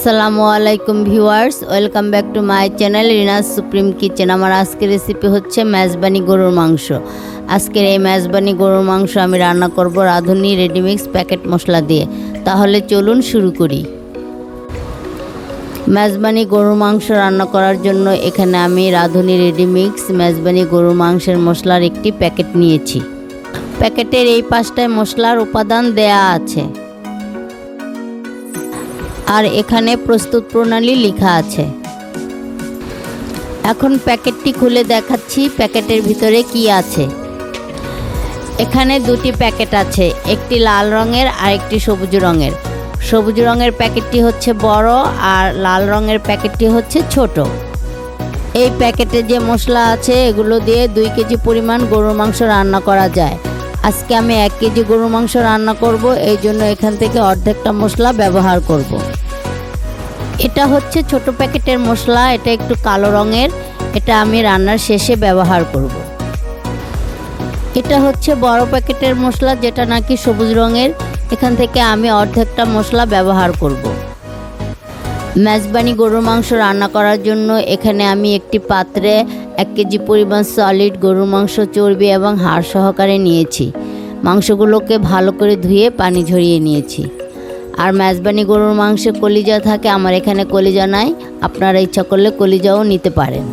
আসসালামু আলাইকুম viewers, welcome back to my channel Rina's supreme kitchen. আমার আজকের রেসিপি হচ্ছে মেজবানি গরুর মাংস। আজকের এই মেজবানি গরুর মাংস আমি রান্না করব রাঁধুনি রেডিমিক্স প্যাকেট মশলা দিয়ে। তাহলে চলুন শুরু করি। মেজবানি গরুর মাংস রান্না করার জন্য এখানে আমি রাঁধুনি রেডিমিক্স মেজবানি গরুর মাংসের মশলার একটি প্যাকেট নিয়েছি। প্যাকেটের এই পাশটায় মশলার উপাদান দেয়া আছে, আর এখানে প্রস্তুত প্রণালী লেখা আছে। এখন প্যাকেটটি খুলে দেখাচ্ছি প্যাকেটের ভিতরে কি আছে। এখানে দুটি প্যাকেট আছে, একটি লাল রঙের আর একটি সবুজ রঙের। সবুজ রঙের প্যাকেটটি হচ্ছে বড় আর লাল রঙের প্যাকেটটি হচ্ছে ছোট। এই প্যাকেটে যে মশলা আছে এগুলো দিয়ে 2 কেজি পরিমাণ গরুর মাংস রান্না করা যায়। আজকে আমি 1 কেজি গরুর মাংস রান্না করব, এই জন্য এখান থেকে অর্ধেকটা মশলা ব্যবহার করব। এটা হচ্ছে ছোট প্যাকেটের মশলা, এটা একটু কালো রঙের, এটা আমি রান্নার শেষে ব্যবহার করব। এটা হচ্ছে বড় প্যাকেটের মশলা, যেটা নাকি সবুজ রঙের, এখান থেকে আমি অর্ধেকটা মশলা ব্যবহার করব। মেজবানি গরুর মাংস রান্না করার জন্য এখানে আমি একটি পাত্রে 1 কেজি পরিমাণ সলিড গরুর মাংস চর্বি এবং হাড় সহকারে নিয়েছি। মাংসগুলোকে ভালো করে ধুয়ে পানি ঝরিয়ে নিয়েছি। আর মেজবানি গরুর মাংসে কলিজা থাকে, আমার এখানে কলিজা নাই, আপনারা ইচ্ছা করলে কলিজাও নিতে পারেন।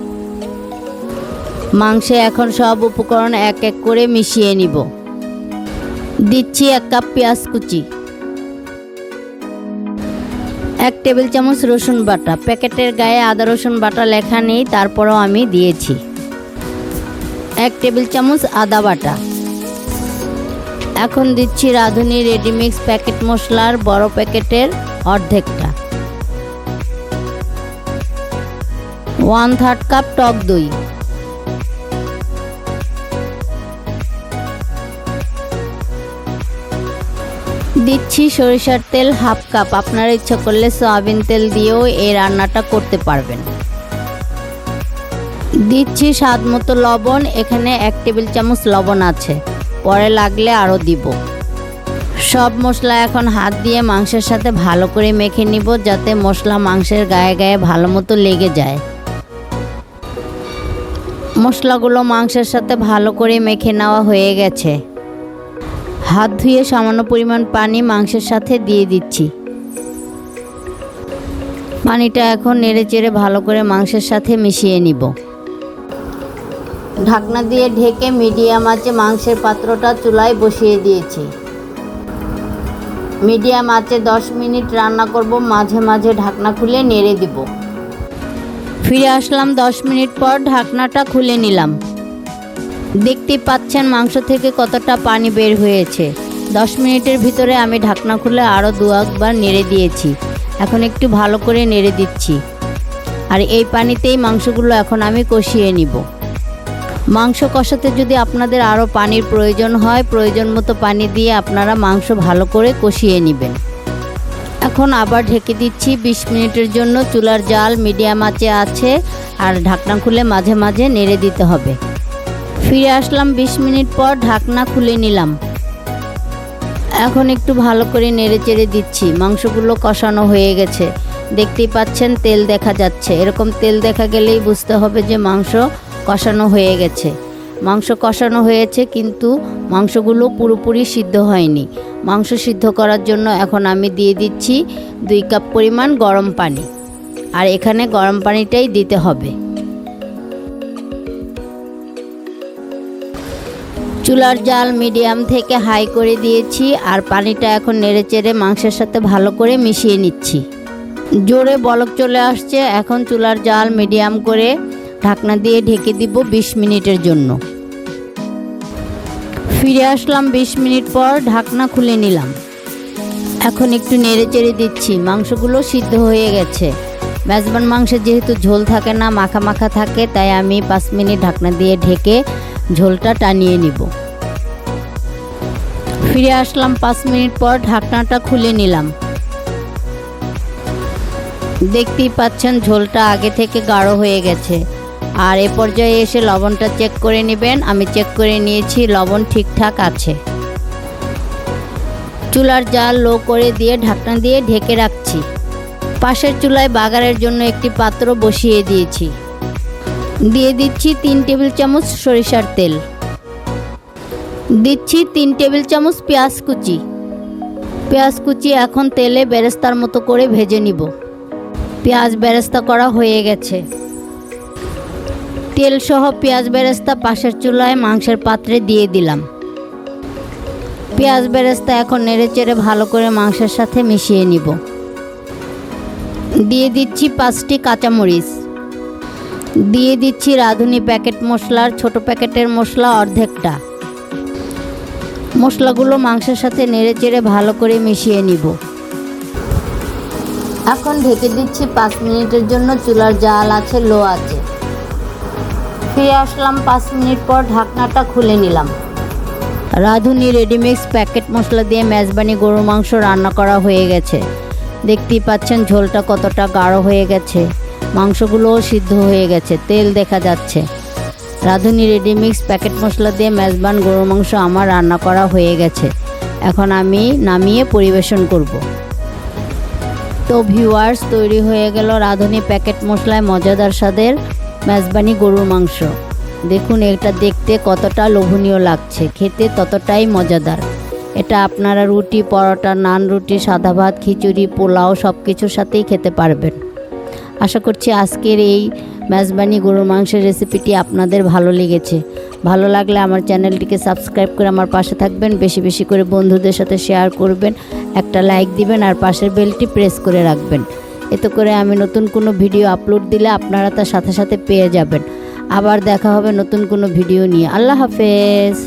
মাংসে এখন সব উপকরণ এক এক করে মিশিয়ে নিব। দিচ্ছি 1 কাপ পেঁয়াজ কুচি, 1 টেবিল চামচ রসুন বাটা। প্যাকেটের গায়ে আদা রসুন বাটা লেখা নেই, তারপরেও আমি দিয়েছি। 1 টেবিল চামচ আদা বাটা। এখন দিচ্ছি রাঁধুনি রেডিমিক্স প্যাকেট মশলার বড় প্যাকেটের অর্ধেকটা। 1/3 কাপ টক দই। দিচ্ছি সরিষার তেল 1/2 কাপ, আপনারা ইচ্ছা করলে সয়াবিন তেল দিয়েও এই রান্নাটা করতে পারবেন। দিচ্ছি স্বাদ মতো লবণ, এখানে 1 টেবিল চামচ লবণ আছে, পরে লাগলে আরও দিব। সব মশলা এখন হাত দিয়ে মাংসের সাথে ভালো করে মেখে নিব, যাতে মশলা মাংসের গায়ে গায়ে ভালো মতো লেগে যায়। মশলাগুলো মাংসের সাথে ভালো করে মেখে নেওয়া হয়ে গেছে। হাত ধুয়ে সামান্য পরিমাণ পানি মাংসের সাথে দিয়ে দিচ্ছি। পানিটা এখন নেড়েচেড়ে ভালো করে মাংসের সাথে মিশিয়ে নিব। ঢাকনা দিয়ে ঢেকে মিডিয়াম আঁচে মাংসের পাত্রটা চুলায় বসিয়ে দিয়েছি। মিডিয়াম আঁচে 10 মিনিট রান্না করব, মাঝে মাঝে ঢাকনা খুলে নেড়ে দিব। ফিরে আসলাম 10 মিনিট পর, ঢাকনাটা খুলে নিলাম। দেখতেই পাচ্ছেন মাংস থেকে কতটা পানি বের হয়েছে। 10 মিনিটের ভিতরে আমি ঢাকনা খুলে আরও 2 বার নেড়ে দিয়েছি। এখন একটু ভালো করে নেড়ে দিচ্ছি, আর এই পানিতেই মাংসগুলো এখন আমি কষিয়ে নিব। মাংস কষাতে যদি আপনাদের আরও পানির প্রয়োজন হয়, প্রয়োজন মতো পানি দিয়ে আপনারা মাংস ভালো করে কষিয়ে নেবেন। এখন আবার ঢেকে দিচ্ছি 20 মিনিটের জন্য। চুলার জাল মিডিয়াম আঁচে আছে, আর ঢাকনা খুলে মাঝে মাঝে নেড়ে দিতে হবে। ফিরে আসলাম 20 মিনিট পর, ঢাকনা খুলে নিলাম। এখন একটু ভালো করে নেড়ে চেড়ে দিচ্ছি। মাংসগুলো কষানো হয়ে গেছে, দেখতেই পাচ্ছেন তেল দেখা যাচ্ছে। এরকম তেল দেখা গেলেই বুঝতে হবে যে মাংস কষানো হয়ে গেছে। মাংস কষানো হয়েছে, কিন্তু মাংসগুলো পুরোপুরি সিদ্ধ হয়নি। মাংস সিদ্ধ করার জন্য এখন আমি দিয়ে দিচ্ছি 2 কাপ পরিমাণ গরম পানি, আর এখানে গরম পানিটাই দিতে হবে। চুলার জাল মিডিয়াম থেকে হাই করে দিয়েছি, আর পানিটা এখন নেড়েচেড়ে মাংসের সাথে ভালো করে মিশিয়ে নিচ্ছি। জোরে বলক চলে আসছে, এখন চুলার জাল মিডিয়াম করে ঢাকনা দিয়ে ঢেকে দিব 20 মিনিটের জন্য। ফিরে আসলাম 20 মিনিট পর, ঢাকনা খুলে নিলাম। এখন একটু নেড়েচেড়ে দিচ্ছি। মাংসগুলো সিদ্ধ হয়ে গেছে। মেজবান মাংসে যেহেতু ঝোল থাকে না, মাখা মাখা থাকে, তাই আমি 5 মিনিট ঢাকনা দিয়ে ঢেকে ঝোলটা টানিয়ে নিব। ফিরে আসলাম 5 মিনিট পর, ঢাকনাটা খুলে নিলাম। দেখতেই পাচ্ছেন ঝোলটা আগে থেকে গাঢ় হয়ে গেছে। আর এ পর্যায়ে এসে লবণটা চেক করে নেবেন। আমি চেক করে নিয়েছি, লবণ ঠিকঠাক আছে। চুলার জাল লো করে দিয়ে ঢাকনা দিয়ে ঢেকে রাখছি। পাশের চুলায় বাগারের জন্য একটি পাত্র বসিয়ে দিয়েছি। দিয়ে দিচ্ছি 3 টেবিল চামচ সরিষার তেল, দিচ্ছি 3 টেবিল চামচ পেঁয়াজ কুচি। পেঁয়াজ কুচি এখন তেলে বেরেস্তার মতো করে ভেজে নিব। পেঁয়াজ বেরেস্তা করা হয়ে গেছে। তেল সহ পেঁয়াজ বেরেস্তা পাশের চুলায় মাংসের পাত্রে দিয়ে দিলাম। পেঁয়াজ বেরেস্তা এখন নেড়েচেড়ে ভালো করে মাংসের সাথে মিশিয়ে নিব। দিয়ে দিচ্ছি 5টি কাঁচামরিচ, দিয়ে দিচ্ছি রাঁধুনি প্যাকেট মশলার ছোট প্যাকেটের মশলা অর্ধেকটা। মশলাগুলো মাংসের সাথে নেড়েচেড়ে ভালো করে মিশিয়ে নিব। এখন ঢেকে দিচ্ছি 5 মিনিটের জন্য। চুলার জাল আছে লো আছে। ফিরে আসলাম 5 মিনিট পর, ঢাকনাটা খুলে নিলাম। রাঁধুনি রেডিমিক্স প্যাকেট মশলা দিয়ে মেজবানি গরুর মাংস রান্না করা হয়ে গেছে। দেখতেই পাচ্ছেন ঝোলটা কতটা গাঢ় হয়ে গেছে, মাংসগুলোও সিদ্ধ হয়ে গেছে, তেল দেখা যাচ্ছে। রাঁধুনি রেডিমিক্স প্যাকেট মশলা দিয়ে মেজবান গরুর মাংস আমার রান্না করা হয়ে গেছে। এখন আমি নামিয়ে পরিবেশন করব। তো ভিউয়ার্স, তৈরি হয়ে গেল রাঁধুনি প্যাকেট মশলায় মজাদার স্বাদের মেজবানি গরুর মাংস। দেখুন এটা দেখতে কতটা লোভনীয় লাগছে, খেতে ততটাই মজাদার। এটা আপনারা রুটি, পরোটা, নান রুটি, সাদা ভাত, খিচুড়ি, পোলাও সব কিছুর সাথেই খেতে পারবেন। আশা করছি আজকের এই মেজবানি গরুর মাংসের রেসিপিটি আপনাদের ভালো লেগেছে। ভালো লাগলে আমার চ্যানেলটিকে সাবস্ক্রাইব করে আমার পাশে থাকবেন। বেশি বেশি করে বন্ধুদের সাথে শেয়ার করবেন, একটা লাইক দিবেন আর পাশের বেলটি প্রেস করে রাখবেন। এতে করে আমি নতুন কোনো ভিডিও আপলোড দিলে আপনারা তার সাথে সাথে পেয়ে যাবেন। আবার দেখা হবে নতুন কোনো ভিডিও নিয়ে। আল্লাহ হাফেজ।